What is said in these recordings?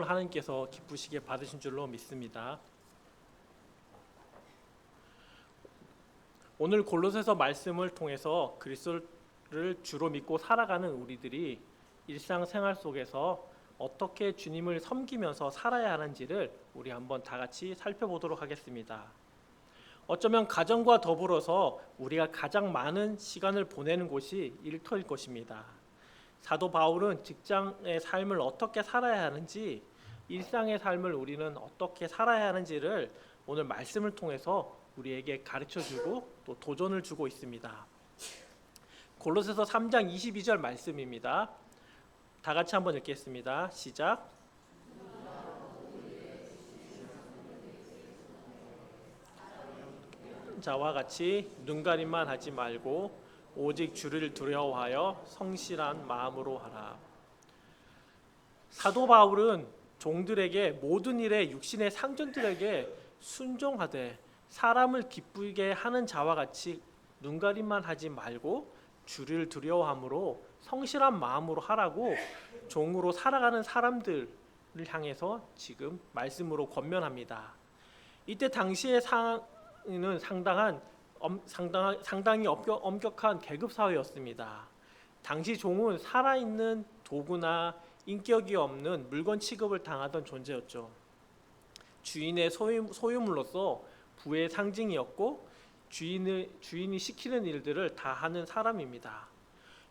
성경을 하나님께서 기쁘시게 받으신 줄로 믿습니다. 오늘 골로새서 말씀을 통해서 그리스도를 주로 믿고 살아가는 우리들이 일상생활 속에서 어떻게 주님을 섬기면서 살아야 하는지를 우리 한번 다 같이 살펴보도록 하겠습니다. 어쩌면 가정과 더불어서 우리가 가장 많은 시간을 보내는 곳이 일터일 것입니다. 사도 바울은 직장의 삶을 어떻게 살아야 하는지, 일상의 삶을 우리는 어떻게 살아야 하는지를 오늘 말씀을 통해서 우리에게 가르쳐주고 또 도전을 주고 있습니다. 골로새서 3장 22절 말씀입니다. 다 같이 한번 읽겠습니다. 시작. 자와 같이 눈가림만 하지 말고 오직 주를 두려워하여 성실한 마음으로 하라. 사도 바울은 종들에게 모든 일에 육신의 상전들에게 순종하되 사람을 기쁘게 하는 자와 같이 눈가림만 하지 말고 주를 두려워함으로 성실한 마음으로 하라고 종으로 살아가는 사람들을 향해서 지금 말씀으로 권면합니다. 이때 당시의 상황은 상당히 엄격한 계급 사회였습니다. 당시 종은 살아있는 도구나 인격이 없는 물건 취급을 당하던 존재였죠. 주인의 소유물로서 부의 상징이었고 주인이 시키는 일들을 다 하는 사람입니다.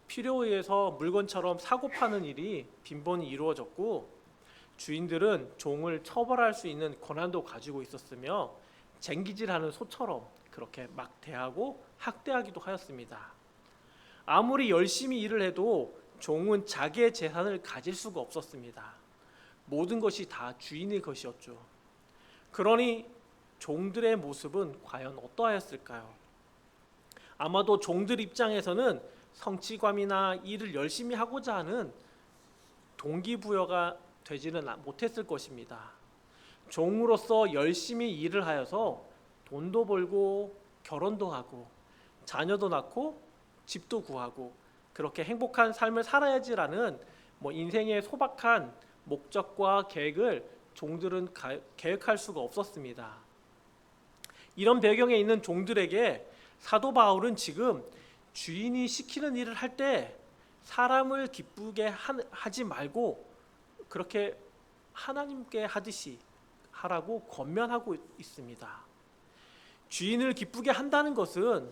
필요에 의해서 물건처럼 사고 파는 일이 빈번히 이루어졌고 주인들은 종을 처벌할 수 있는 권한도 가지고 있었으며 쟁기질하는 소처럼 그렇게 막 대하고 학대하기도 하였습니다. 아무리 열심히 일을 해도 종은 자기의 재산을 가질 수가 없었습니다. 모든 것이 다 주인의 것이었죠. 그러니 종들의 모습은 과연 어떠하였을까요? 아마도 종들 입장에서는 성취감이나 일을 열심히 하고자 하는 동기부여가 되지는 못했을 것입니다. 종으로서 열심히 일을 하여서 돈도 벌고 결혼도 하고 자녀도 낳고 집도 구하고 그렇게 행복한 삶을 살아야지라는 인생의 소박한 목적과 계획을 종들은 계획할 수가 없었습니다. 이런 배경에 있는 종들에게 사도 바울은 지금 주인이 시키는 일을 할 때 사람을 기쁘게 하지 말고 그렇게 하나님께 하듯이 하라고 권면하고 있습니다. 주인을 기쁘게 한다는 것은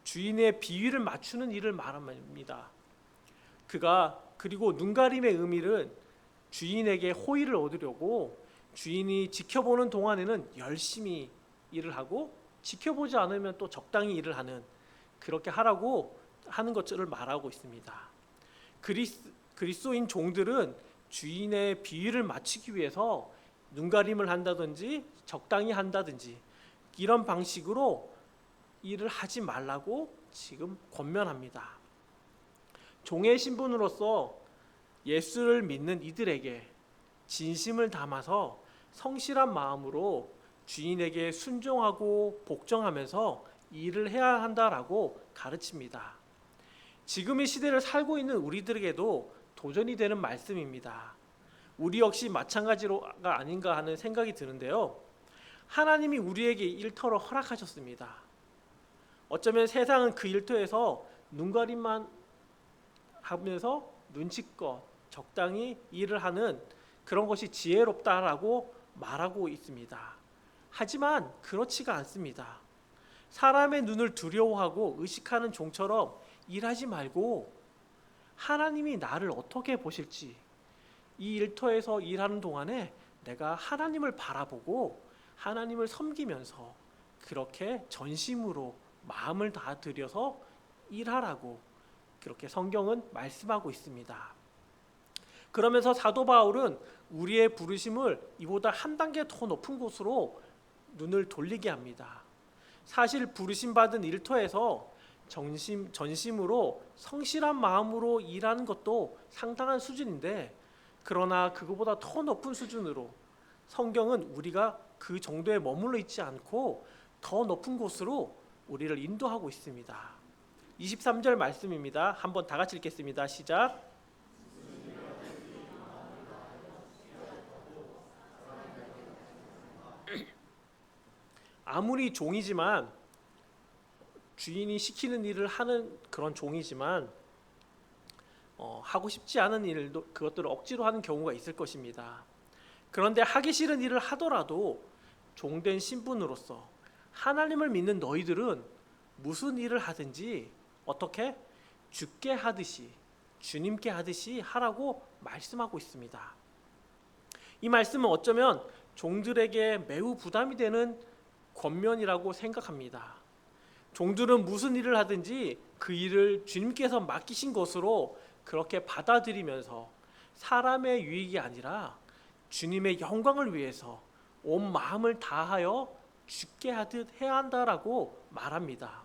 주인의 비위를 맞추는 일을 말합니다. 그리고 눈가림의 의미는 주인에게 호의를 얻으려고 주인이 지켜보는 동안에는 열심히 일을 하고 지켜보지 않으면 또 적당히 일을 하는, 그렇게 하라고 하는 것들을 말하고 있습니다. 그리스도인 종들은 주인의 비위를 맞추기 위해서 눈가림을 한다든지 적당히 한다든지 이런 방식으로 일을 하지 말라고 지금 권면합니다. 종의 신분으로서 예수를 믿는 이들에게 진심을 담아서 성실한 마음으로 주인에게 순종하고 복종하면서 일을 해야 한다라고 가르칩니다. 지금의 시대를 살고 있는 우리들에게도 도전이 되는 말씀입니다. 우리 역시 마찬가지가 아닌가 하는 생각이 드는데요. 하나님이 우리에게 일터를 허락하셨습니다. 어쩌면 세상은 그 일터에서 눈가림만 하면서 눈치껏 적당히 일을 하는 그런 것이 지혜롭다라고 말하고 있습니다. 하지만 그렇지가 않습니다. 사람의 눈을 두려워하고 의식하는 종처럼 일하지 말고 하나님이 나를 어떻게 보실지, 이 일터에서 일하는 동안에 내가 하나님을 바라보고 하나님을 섬기면서 그렇게 전심으로 마음을 다 들여서 일하라고 그렇게 성경은 말씀하고 있습니다. 그러면서 사도 바울은 우리의 부르심을 이보다 한 단계 더 높은 곳으로 눈을 돌리게 합니다. 사실 부르심 받은 일터에서 전심으로 성실한 마음으로 일하는 것도 상당한 수준인데, 그러나 그거보다 더 높은 수준으로 성경은 우리가 그 정도에 머물러 있지 않고 더 높은 곳으로 우리를 인도하고 있습니다. 23절 말씀입니다. 한번 다 같이 읽겠습니다. 시작. 아무리 종이지만 주인이 시키는 일을 하는 그런 종이지만 하고 싶지 않은 일도 그것들을 억지로 하는 경우가 있을 것입니다. 그런데 하기 싫은 일을 하더라도 종된 신분으로서 하나님을 믿는 너희들은 무슨 일을 하든지 어떻게 주께 하듯이 주님께 하듯이 하라고 말씀하고 있습니다. 이 말씀은 어쩌면 종들에게 매우 부담이 되는 권면이라고 생각합니다. 종들은 무슨 일을 하든지 그 일을 주님께서 맡기신 것으로 그렇게 받아들이면서 사람의 유익이 아니라 주님의 영광을 위해서 온 마음을 다하여 주께 하듯 해야 한다라고 말합니다.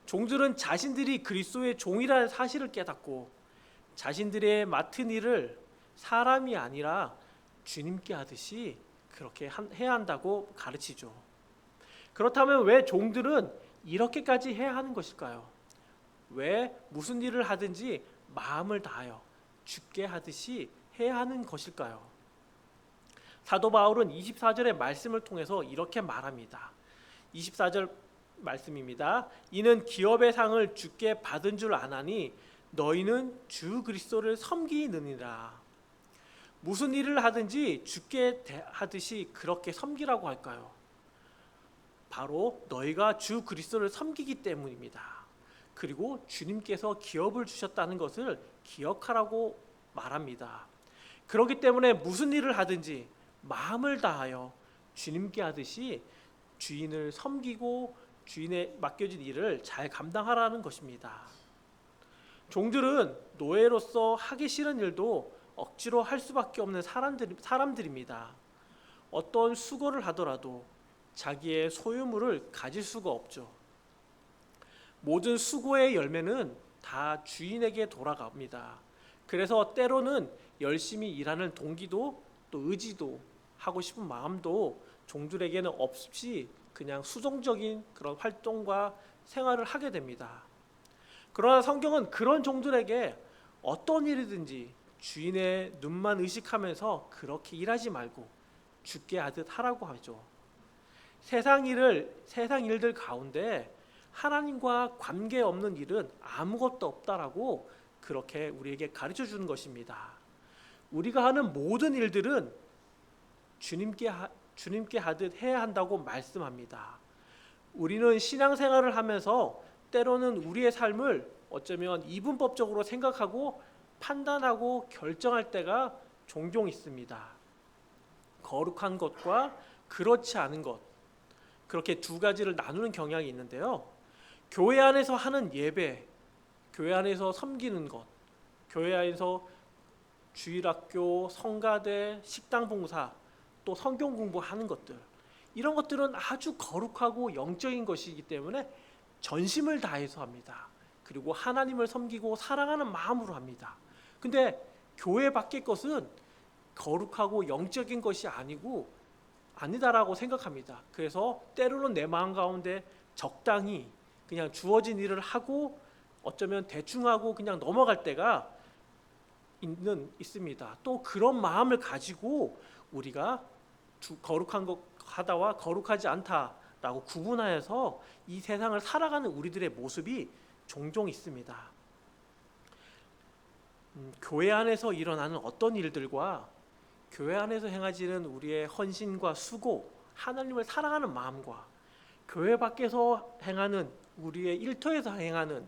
종들은 자신들이 그리스도의 종이라는 사실을 깨닫고 자신들의 맡은 일을 사람이 아니라 주님께 하듯이 그렇게 해야 한다고 가르치죠. 그렇다면 왜 종들은 이렇게까지 해야 하는 것일까요? 왜 무슨 일을 하든지 마음을 다하여 주께 하듯이 해야 하는 것일까요? 사도 바울은 24절의 말씀을 통해서 이렇게 말합니다. 24절 말씀입니다. 이는 기업의 상을 주께 받은 줄 아나니 너희는 주 그리스도를 섬기느니라. 무슨 일을 하든지 주께 하듯이 그렇게 섬기라고 할까요? 바로 너희가 주 그리스도를 섬기기 때문입니다. 그리고 주님께서 기업을 주셨다는 것을 기억하라고 말합니다. 그렇기 때문에 무슨 일을 하든지 마음을 다하여 주님께 하듯이 주인을 섬기고 주인에 맡겨진 일을 잘 감당하라는 것입니다. 종들은 노예로서 하기 싫은 일도 억지로 할 수밖에 없는 사람들입니다. 어떤 수고를 하더라도 자기의 소유물을 가질 수가 없죠. 모든 수고의 열매는 다 주인에게 돌아갑니다. 그래서 때로는 열심히 일하는 동기도 또 의지도 하고 싶은 마음도 종들에게는 없이 그냥 수동적인 그런 활동과 생활을 하게 됩니다. 그러나 성경은 그런 종들에게 어떤 일이든지 주인의 눈만 의식하면서 그렇게 일하지 말고 주께 하듯 하라고 하죠. 세상 일들 가운데 하나님과 관계없는 일은 아무것도 없다라고 그렇게 우리에게 가르쳐 주는 것입니다. 우리가 하는 모든 일들은 주님께 하듯 해야 한다고 말씀합니다. 우리는 신앙생활을 하면서 때로는 우리의 삶을 어쩌면 이분법적으로 생각하고 판단하고 결정할 때가 종종 있습니다. 거룩한 것과 그렇지 않은 것, 그렇게 두 가지를 나누는 경향이 있는데요. 교회 안에서 하는 예배, 교회 안에서 섬기는 것, 교회 안에서 주일학교, 성가대, 식당 봉사, 또 성경 공부하는 것들, 이런 것들은 아주 거룩하고 영적인 것이기 때문에 전심을 다해서 합니다. 그리고 하나님을 섬기고 사랑하는 마음으로 합니다. 근데 교회 밖의 것은 거룩하고 영적인 것이 아니다라고 생각합니다. 그래서 때로는 내 마음 가운데 적당히 그냥 주어진 일을 하고 어쩌면 대충 하고 그냥 넘어갈 때가 있습니다. 또 그런 마음을 가지고 우리가 거룩한 것 하다와 거룩하지 않다라고 구분하여서 이 세상을 살아가는 우리들의 모습이 종종 있습니다. 교회 안에서 일어나는 어떤 일들과 교회 안에서 행해지는 우리의 헌신과 수고, 하나님을 사랑하는 마음과 교회 밖에서 행하는 우리의 일터에서 행하는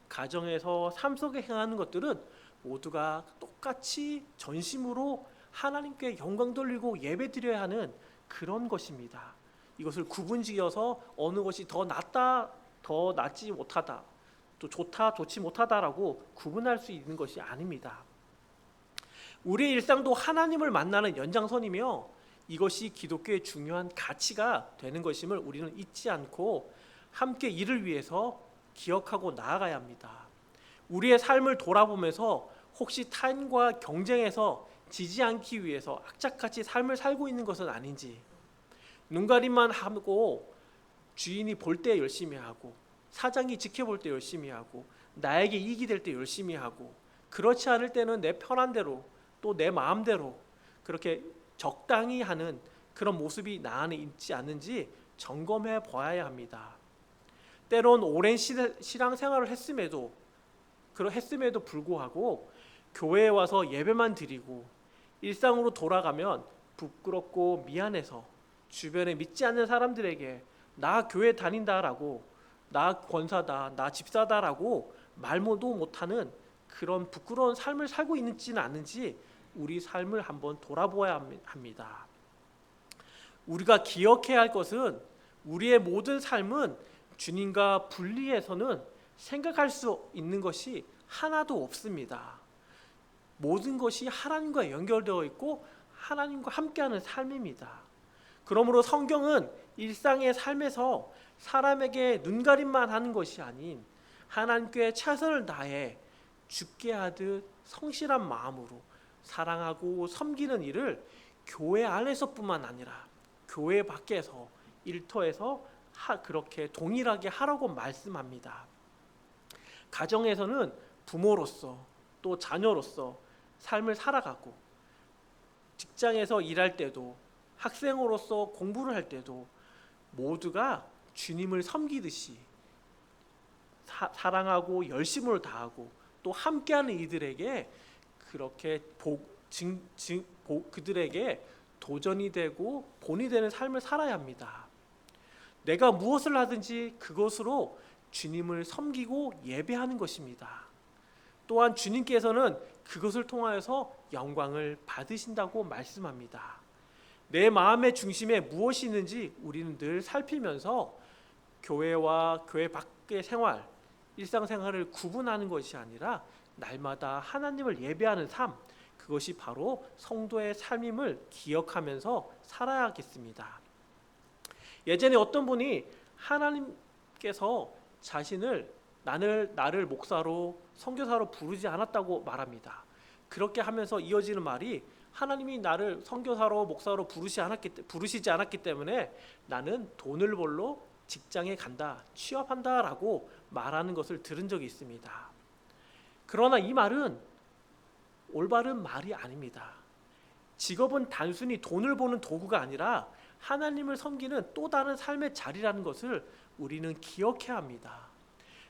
가정에서 삶 속에 행하는 것들은 모두가 똑같이 전심으로 하나님께 영광 돌리고 예배 드려야 하는 그런 것입니다. 이것을 구분지어서 어느 것이 더 낫다, 더 낫지 못하다, 또 좋다, 좋지 못하다라고 구분할 수 있는 것이 아닙니다. 우리의 일상도 하나님을 만나는 연장선이며 이것이 기독교의 중요한 가치가 되는 것임을 우리는 잊지 않고 함께 이를 위해서 기억하고 나아가야 합니다. 우리의 삶을 돌아보면서 혹시 타인과 경쟁해서 지지 않기 위해서 악착같이 삶을 살고 있는 것은 아닌지, 눈가림만 하고 주인이 볼 때 열심히 하고 사장이 지켜볼 때 열심히 하고 나에게 이익이 될 때 열심히 하고 그렇지 않을 때는 내 편한 대로 또 내 마음대로 그렇게 적당히 하는 그런 모습이 나 안에 있지 않는지 점검해 보아야 합니다. 때론 오랜 신앙생활을 했음에도 불구하고 교회에 와서 예배만 드리고 일상으로 돌아가면 부끄럽고 미안해서 주변에 믿지 않는 사람들에게 나 교회 다닌다라고, 나 권사다, 나 집사다라고 말도 못하는 그런 부끄러운 삶을 살고 있지는 않은지 우리 삶을 한번 돌아보아야 합니다. 우리가 기억해야 할 것은 우리의 모든 삶은 주님과 분리해서는 생각할 수 있는 것이 하나도 없습니다. 모든 것이 하나님과 연결되어 있고 하나님과 함께하는 삶입니다. 그러므로 성경은 일상의 삶에서 사람에게 눈가림만 하는 것이 아닌 하나님께 최선을 다해 죽게 하듯 성실한 마음으로 사랑하고 섬기는 일을 교회 안에서뿐만 아니라 교회 밖에서 일터에서 그렇게 동일하게 하라고 말씀합니다. 가정에서는 부모로서 또 자녀로서 삶을 살아가고, 직장에서 일할 때도 학생으로서 공부를 할 때도 모두가 주님을 섬기듯이 사랑하고 열심을 다하고 또 함께하는 이들에게 그렇게 그들에게 도전이 되고 본이 되는 삶을 살아야 합니다. 내가 무엇을 하든지 그것으로 주님을 섬기고 예배하는 것입니다. 또한 주님께서는 그것을 통하여서 영광을 받으신다고 말씀합니다. 내 마음의 중심에 무엇이 있는지 우리는 늘 살피면서 교회와 교회 밖의 생활, 일상생활을 구분하는 것이 아니라 날마다 하나님을 예배하는 삶, 그것이 바로 성도의 삶임을 기억하면서 살아야겠습니다. 예전에 어떤 분이 하나님께서 자신을 나를 목사로 선교사로 부르지 않았다고 말합니다. 그렇게 하면서 이어지는 말이 하나님이 나를 선교사로 목사로 부르시지 않았기 때문에 나는 돈을 벌러 직장에 간다, 취업한다라고 말하는 것을 들은 적이 있습니다. 그러나 이 말은 올바른 말이 아닙니다. 직업은 단순히 돈을 버는 도구가 아니라 하나님을 섬기는 또 다른 삶의 자리라는 것을 우리는 기억해야 합니다.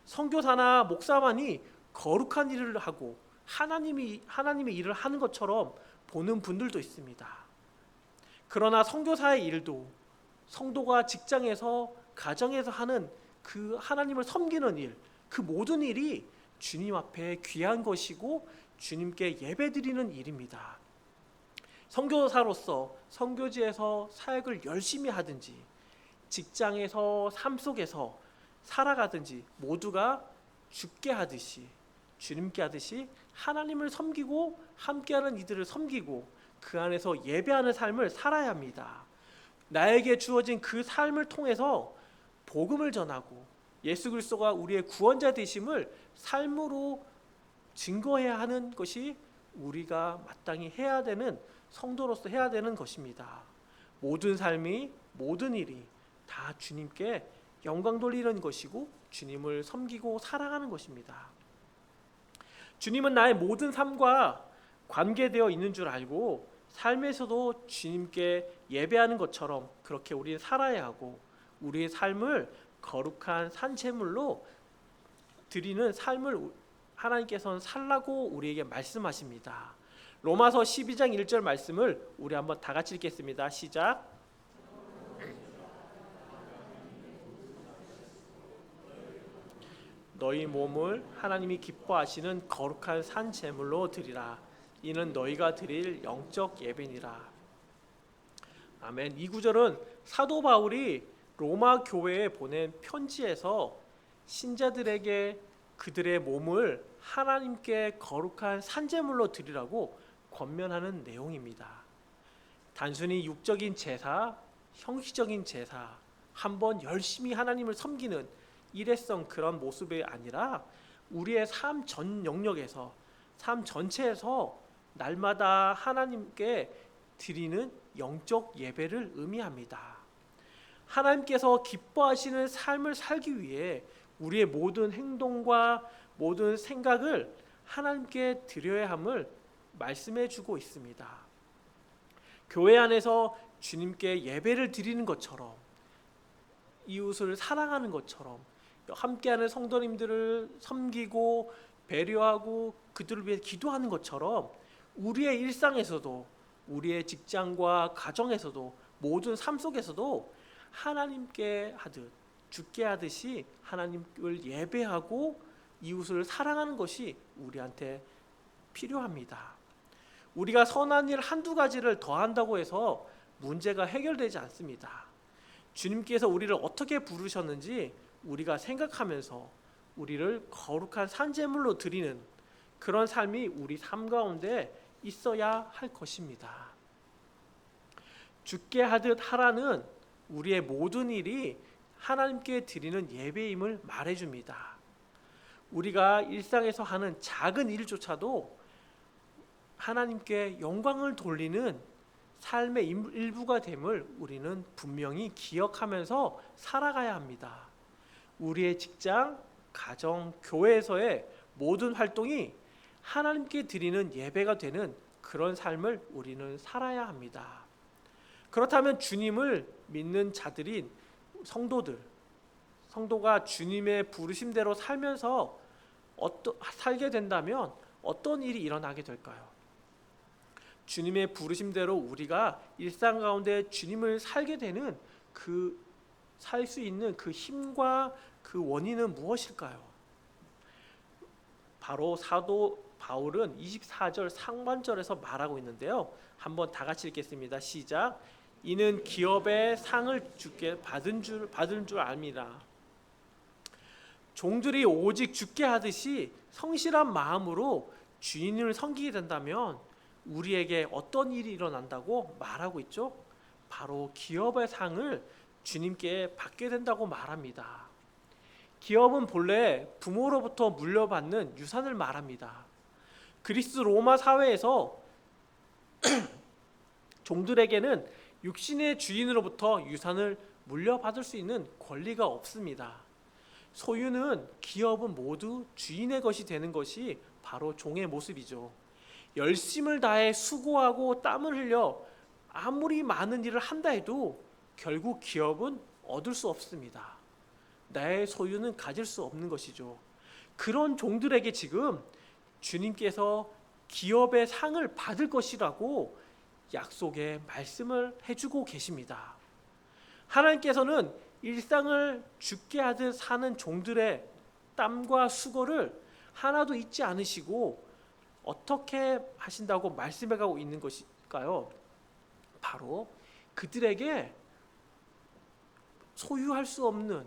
선교사나 목사만이 거룩한 일을 하고 하나님의 일을 하는 것처럼 보는 분들도 있습니다. 그러나 선교사의 일도 성도가 직장에서 가정에서 하는 그 하나님을 섬기는 일, 그 모든 일이 주님 앞에 귀한 것이고 주님께 예배드리는 일입니다. 선교사로서 선교지에서 사역을 열심히 하든지 직장에서 삶 속에서 살아가든지 모두가 주께 하듯이 주님께 하듯이 하나님을 섬기고 함께하는 이들을 섬기고 그 안에서 예배하는 삶을 살아야 합니다. 나에게 주어진 그 삶을 통해서 복음을 전하고 예수 그리스도가 우리의 구원자 되심을 삶으로 증거해야 하는 것이 우리가 마땅히 해야 되는 성도로서 해야 되는 것입니다. 모든 삶이 모든 일이 다 주님께 영광 돌리는 것이고 주님을 섬기고 사랑하는 것입니다. 주님은 나의 모든 삶과 관계되어 있는 줄 알고 삶에서도 주님께 예배하는 것처럼 그렇게 우리는 살아야 하고 우리의 삶을 거룩한 산제물로 드리는 삶을 하나님께서는 살라고 우리에게 말씀하십니다. 로마서 12장 1절 말씀을 우리 한번 다 같이 읽겠습니다. 시작. 너희 몸을 하나님이 기뻐하시는 거룩한 산 제물로 드리라. 이는 너희가 드릴 영적 예배니라. 아멘. 이 구절은 사도 바울이 로마 교회에 보낸 편지에서 신자들에게 그들의 몸을 하나님께 거룩한 산 제물로 드리라고 권면하는 내용입니다. 단순히 육적인 제사, 형식적인 제사, 한번 열심히 하나님을 섬기는 일회성 그런 모습이 아니라 우리의 삶 전 영역에서 삶 전체에서 날마다 하나님께 드리는 영적 예배를 의미합니다. 하나님께서 기뻐하시는 삶을 살기 위해 우리의 모든 행동과 모든 생각을 하나님께 드려야 함을 말씀해 주고 있습니다. 교회 안에서 주님께 예배를 드리는 것처럼 이웃을 사랑하는 것처럼, 함께하는 성도님들을 섬기고 배려하고 그들을 위해 기도하는 것처럼 우리의 일상에서도, 우리의 직장과 가정에서도, 모든 삶 속에서도 하나님께 하듯, 주께 하듯이 하나님을 예배하고 이웃을 사랑하는 것이 우리한테 필요합니다. 우리가 선한 일 한두 가지를 더한다고 해서 문제가 해결되지 않습니다. 주님께서 우리를 어떻게 부르셨는지 우리가 생각하면서 우리를 거룩한 산제물로 드리는 그런 삶이 우리 삶 가운데 있어야 할 것입니다. 주께 하듯 하라는 우리의 모든 일이 하나님께 드리는 예배임을 말해줍니다. 우리가 일상에서 하는 작은 일조차도 하나님께 영광을 돌리는 삶의 일부가 됨을 우리는 분명히 기억하면서 살아가야 합니다. 우리의 직장, 가정, 교회에서의 모든 활동이 하나님께 드리는 예배가 되는 그런 삶을 우리는 살아야 합니다. 그렇다면 주님을 믿는 자들인 성도가 주님의 부르심대로 살면서 살게 된다면 어떤 일이 일어나게 될까요? 주님의 부르심대로 우리가 일상 가운데 주님을 살게 되는 살 수 있는 그 힘과 그 원인은 무엇일까요? 바로 사도 바울은 24절 상반절에서 말하고 있는데요. 한번 다 같이 읽겠습니다. 시작. 이는 기업의 상을 주께 받은 줄 압니다. 종들이 오직 주께 하듯이 성실한 마음으로 주인을 섬기게 된다면 우리에게 어떤 일이 일어난다고 말하고 있죠? 바로 기업의 상을 주님께 받게 된다고 말합니다. 기업은 본래 부모로부터 물려받는 유산을 말합니다. 그리스 로마 사회에서 종들에게는 육신의 주인으로부터 유산을 물려받을 수 있는 권리가 없습니다. 소유는, 기업은 모두 주인의 것이 되는 것이 바로 종의 모습이죠. 열심을 다해 수고하고 땀을 흘려 아무리 많은 일을 한다 해도 결국 기업은 얻을 수 없습니다. 나의 소유는 가질 수 없는 것이죠. 그런 종들에게 지금 주님께서 기업의 상을 받을 것이라고 약속의 말씀을 해주고 계십니다. 하나님께서는 일상을 주께 하듯 사는 종들의 땀과 수고를 하나도 잊지 않으시고 어떻게 하신다고 말씀해가고 있는 것일까요? 바로 그들에게 소유할 수 없는,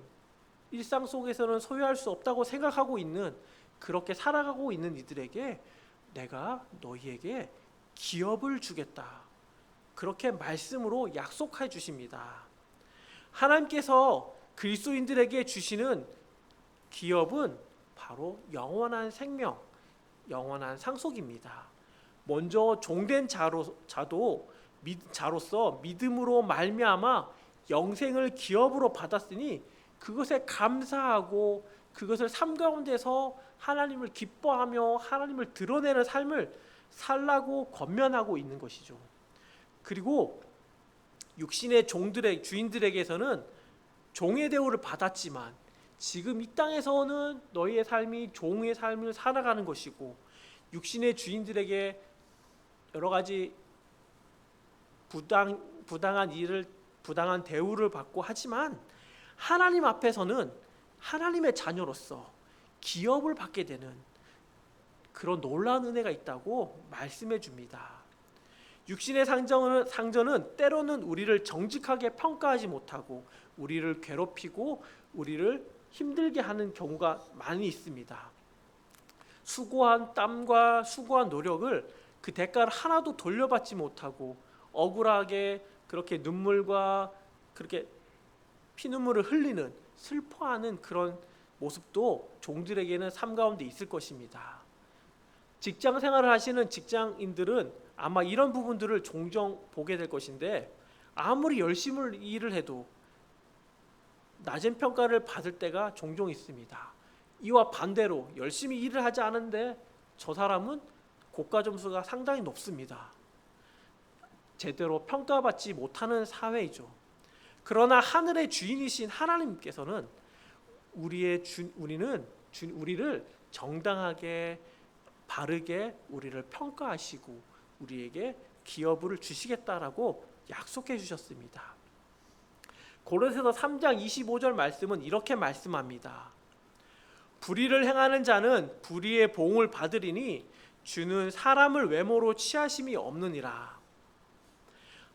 일상 속에서는 소유할 수 없다고 생각하고 있는, 그렇게 살아가고 있는 이들에게 내가 너희에게 기업을 주겠다, 그렇게 말씀으로 약속해 주십니다. 하나님께서 그리스도인들에게 주시는 기업은 바로 영원한 생명, 영원한 상속입니다. 먼저 종된 자로서 믿음으로 말미암아 영생을 기업으로 받았으니 그것에 감사하고 그것을 삶 가운데서 하나님을 기뻐하며 하나님을 드러내는 삶을 살라고 권면하고 있는 것이죠. 그리고 육신의 주인들에게서는 종의 대우를 받았지만 지금 이 땅에서는 너희의 삶이 종의 삶을 살아가는 것이고, 육신의 주인들에게 여러 가지 부당한 대우를 받고 하지만 하나님 앞에서는 하나님의 자녀로서 기업을 받게 되는 그런 놀라운 은혜가 있다고 말씀해 줍니다. 육신의 상전은 때로는 우리를 정직하게 평가하지 못하고 우리를 괴롭히고 우리를 힘들게 하는 경우가 많이 있습니다. 수고한 땀과 수고한 노력을 그 대가를 하나도 돌려받지 못하고 억울하게 그렇게 눈물과 그렇게 피눈물을 흘리는, 슬퍼하는 그런 모습도 종들에게는 삶 가운데 있을 것입니다. 직장 생활을 하시는 직장인들은 아마 이런 부분들을 종종 보게 될 것인데, 아무리 열심히 일을 해도 낮은 평가를 받을 때가 종종 있습니다. 이와 반대로 열심히 일을 하지 않은데 저 사람은 고가 점수가 상당히 높습니다. 제대로 평가받지 못하는 사회이죠. 그러나 하늘의 주인이신 하나님께서는 우리를 정당하게 바르게 우리를 평가하시고 우리에게 기업을 주시겠다라고 약속해 주셨습니다. 고린도서 3장 25절 말씀은 이렇게 말씀합니다. 불의를 행하는 자는 불의의 보응을 받으리니 주는 사람을 외모로 취하심이 없느니라.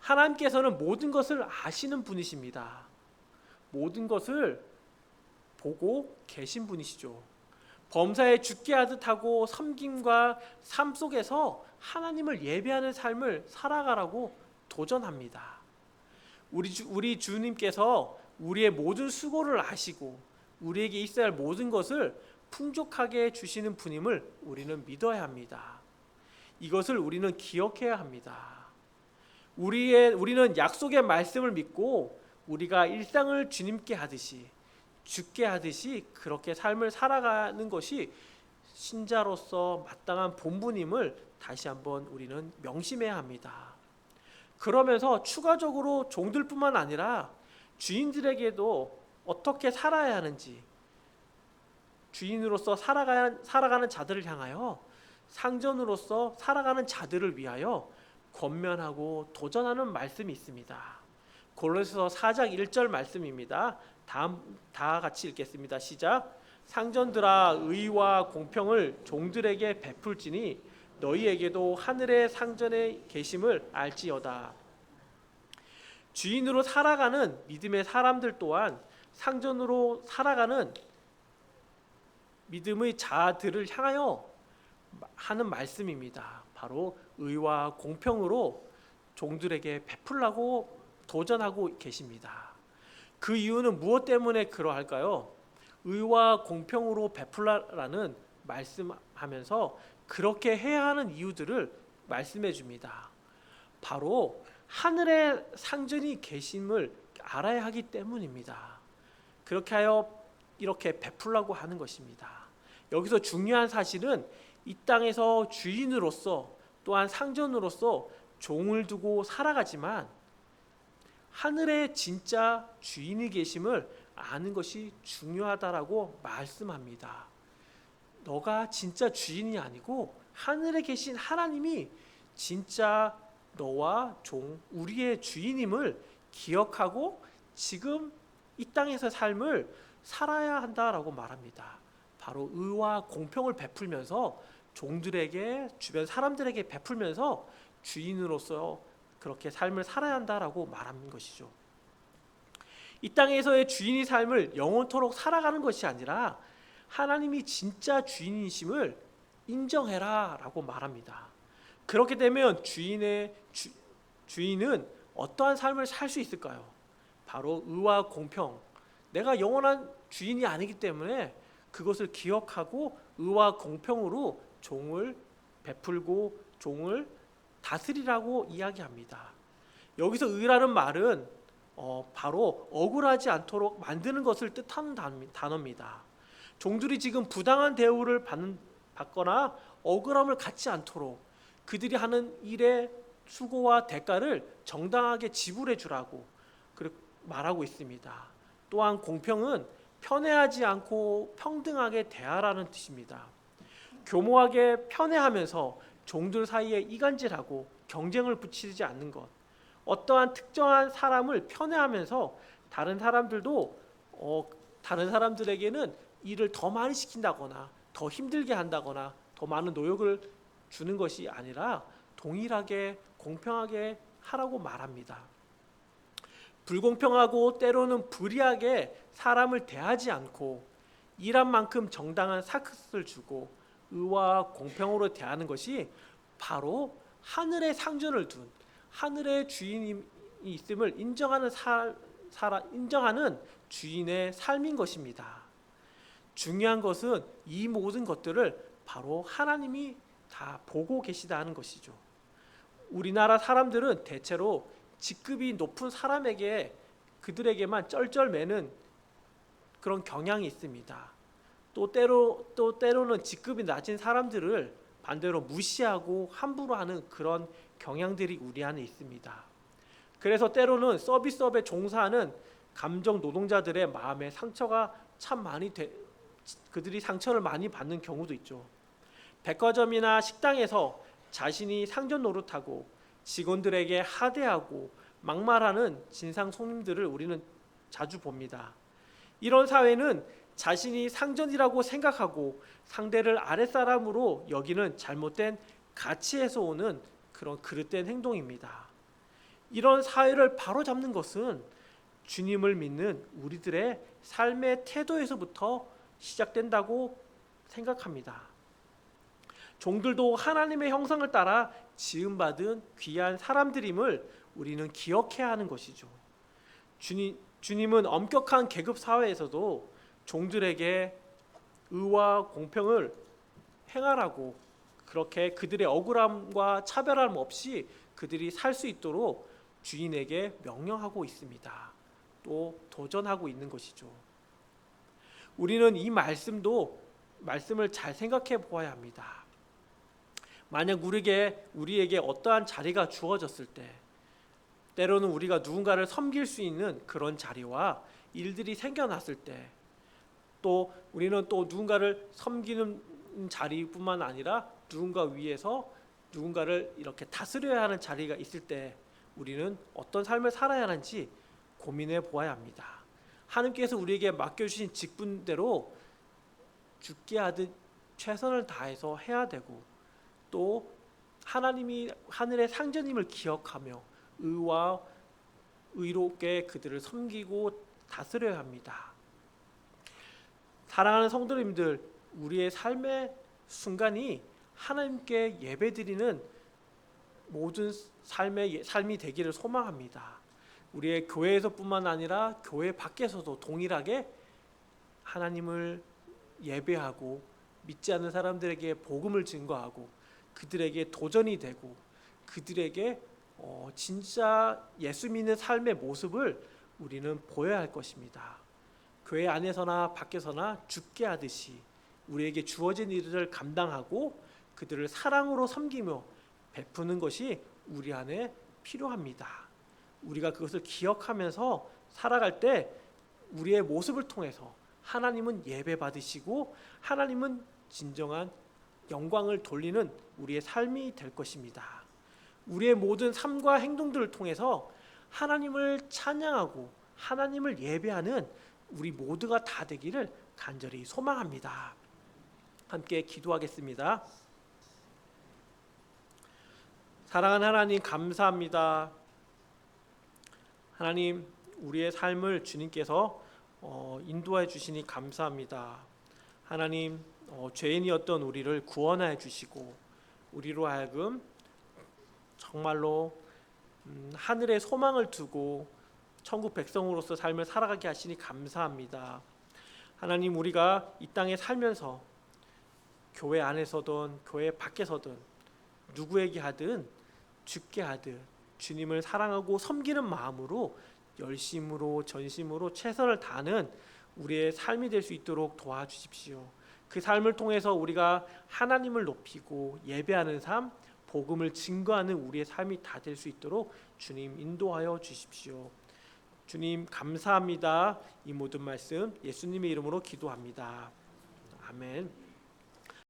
하나님께서는 모든 것을 아시는 분이십니다. 모든 것을 보고 계신 분이시죠. 범사에 죽게 하듯 하고 섬김과 삶 속에서 하나님을 예배하는 삶을 살아가라고 도전합니다. 우리 주님께서 우리의 모든 수고를 아시고 우리에게 있어야 할 모든 것을 풍족하게 주시는 분임을 우리는 믿어야 합니다. 이것을 우리는 기억해야 합니다. 우리는 약속의 말씀을 믿고 우리가 일상을 주님께 하듯이 죽게 하듯이 그렇게 삶을 살아가는 것이 신자로서 마땅한 본분임을 다시 한번 우리는 명심해야 합니다. 그러면서 추가적으로 종들뿐만 아니라 주인들에게도 어떻게 살아야 하는지, 주인으로서 살아가는 자들을 향하여 상전으로서 살아가는 자들을 위하여 권면하고 도전하는 말씀이 있습니다. 골로새서 4장 1절 말씀입니다. 다 같이 읽겠습니다. 시작. 상전들아 의와 공평을 종들에게 베풀지니 너희에게도 하늘의 상전에 계심을 알지어다. 주인으로 살아가는 믿음의 사람들 또한 상전으로 살아가는 믿음의 자들을 향하여 하는 말씀입니다. 바로 의와 공평으로 종들에게 베풀라고 도전하고 계십니다. 그 이유는 무엇 때문에 그러할까요? 의와 공평으로 베풀라라는 말씀하면서 그렇게 해야 하는 이유들을 말씀해 줍니다. 바로 하늘의 상전이 계심을 알아야 하기 때문입니다. 그렇게 하여 이렇게 베풀라고 하는 것입니다. 여기서 중요한 사실은 이 땅에서 주인으로서 또한 상전으로서 종을 두고 살아가지만 하늘에 진짜 주인이 계심을 아는 것이 중요하다라고 말씀합니다. 너가 진짜 주인이 아니고 하늘에 계신 하나님이 진짜 너와 종, 우리의 주인임을 기억하고 지금 이 땅에서 삶을 살아야 한다라고 말합니다. 바로 의와 공평을 베풀면서 종들에게, 주변 사람들에게 베풀면서 주인으로서 그렇게 삶을 살아야 한다라고 말하는 것이죠. 이 땅에서의 주인의 삶을 영원토록 살아가는 것이 아니라 하나님이 진짜 주인이심을 인정해라 라고 말합니다. 그렇게 되면 주인은 어떠한 삶을 살 수 있을까요? 바로 의와 공평. 내가 영원한 주인이 아니기 때문에 그것을 기억하고 의와 공평으로 종을 베풀고 종을 다스리라고 이야기합니다. 여기서 의라는 말은 바로 억울하지 않도록 만드는 것을 뜻하는 단어입니다. 종들이 지금 부당한 대우를 받거나 억울함을 갖지 않도록 그들이 하는 일의 수고와 대가를 정당하게 지불해 주라고 말하고 있습니다. 또한 공평은 편애하지 않고 평등하게 대하라는 뜻입니다. 교모하게 편애하면서 종들 사이에 이간질하고 경쟁을 붙이지 않는 것, 어떠한 특정한 사람을 편애하면서 다른 사람들에게는 일을 더 많이 시킨다거나 더 힘들게 한다거나 더 많은 노역을 주는 것이 아니라 동일하게 공평하게 하라고 말합니다. 불공평하고 때로는 불의하게 사람을 대하지 않고 일한 만큼 정당한 사크스를 주고 의와 공평으로 대하는 것이 바로 하늘의 상전을 둔 하늘의 주인이 있음을 인정하는 주인의 삶인 것입니다. 중요한 것은 이 모든 것들을 바로 하나님이 다 보고 계시다는 것이죠. 우리나라 사람들은 대체로 직급이 높은 사람에게 그들에게만 쩔쩔매는 그런 경향이 있습니다. 또 때로는 직급이 낮은 사람들을 반대로 무시하고 함부로 하는 그런 경향들이 우리 안에 있습니다. 그래서 때로는 서비스업에 종사하는 감정 노동자들의 마음에 상처가 참 그들이 상처를 많이 받는 경우도 있죠. 백화점이나 식당에서 자신이 상전 노릇하고 직원들에게 하대하고 막말하는 진상 손님들을 우리는 자주 봅니다. 이런 사회는 자신이 상전이라고 생각하고 상대를 아랫사람으로 여기는 잘못된 가치에서 오는 그런 그릇된 행동입니다. 이런 사회를 바로잡는 것은 주님을 믿는 우리들의 삶의 태도에서부터 시작된다고 생각합니다. 종들도 하나님의 형상을 따라 지음받은 귀한 사람들임을 우리는 기억해야 하는 것이죠. 주님은 엄격한 계급 사회에서도 종들에게 의와 공평을 행하라고, 그렇게 그들의 억울함과 차별함 없이 그들이 살 수 있도록 주인에게 명령하고 있습니다. 또 도전하고 있는 것이죠. 우리는 이 말씀을 잘 생각해 보아야 합니다. 만약 우리에게 어떠한 자리가 주어졌을 때, 때로는 우리가 누군가를 섬길 수 있는 그런 자리와 일들이 생겨났을 때, 또 우리는 또 누군가를 섬기는 자리뿐만 아니라 누군가 위에서 누군가를 이렇게 다스려야 하는 자리가 있을 때 우리는 어떤 삶을 살아야 하는지 고민해 보아야 합니다. 하나님께서 우리에게 맡겨주신 직분대로 죽게 하듯 최선을 다해서 해야 되고, 또 하나님이 하늘의 상전임을 기억하며 의와 의롭게 그들을 섬기고 다스려야 합니다. 사랑하는 성도님들, 우리의 삶의 순간이 하나님께 예배드리는 모든 삶이 되기를 소망합니다. 우리의 교회에서뿐만 아니라 교회 밖에서도 동일하게 하나님을 예배하고 믿지 않는 사람들에게 복음을 증거하고 그들에게 도전이 되고 그들에게 진짜 예수 믿는 삶의 모습을 우리는 보여야 할 것입니다. 교회 안에서나 밖에서나 죽게 하듯이 우리에게 주어진 일을 감당하고 그들을 사랑으로 섬기며 베푸는 것이 우리 안에 필요합니다. 우리가 그것을 기억하면서 살아갈 때 우리의 모습을 통해서 하나님은 예배 받으시고 하나님은 진정한 영광을 돌리는 우리의 삶이 될 것입니다. 우리의 모든 삶과 행동들을 통해서 하나님을 찬양하고 하나님을 예배하는 우리 모두가 다 되기를 간절히 소망합니다. 함께 기도하겠습니다. 사랑하는 하나님, 감사합니다. 하나님, 우리의 삶을 주님께서 인도해 주시니 감사합니다. 하나님, 죄인이었던 우리를 구원하여 주시고 우리로 하여금 정말로 하늘에 소망을 두고 천국 백성으로서 삶을 살아가게 하시니 감사합니다. 하나님, 우리가 이 땅에 살면서 교회 안에서든 교회 밖에서든 누구에게 하든 죽게 하듯 주님을 사랑하고 섬기는 마음으로 열심으로 전심으로 최선을 다하는 우리의 삶이 될 수 있도록 도와주십시오. 그 삶을 통해서 우리가 하나님을 높이고 예배하는 삶, 복음을 증거하는 우리의 삶이 다 될 수 있도록 주님 인도하여 주십시오. 주님 감사합니다. 이 모든 말씀 예수님의 이름으로 기도합니다. 아멘.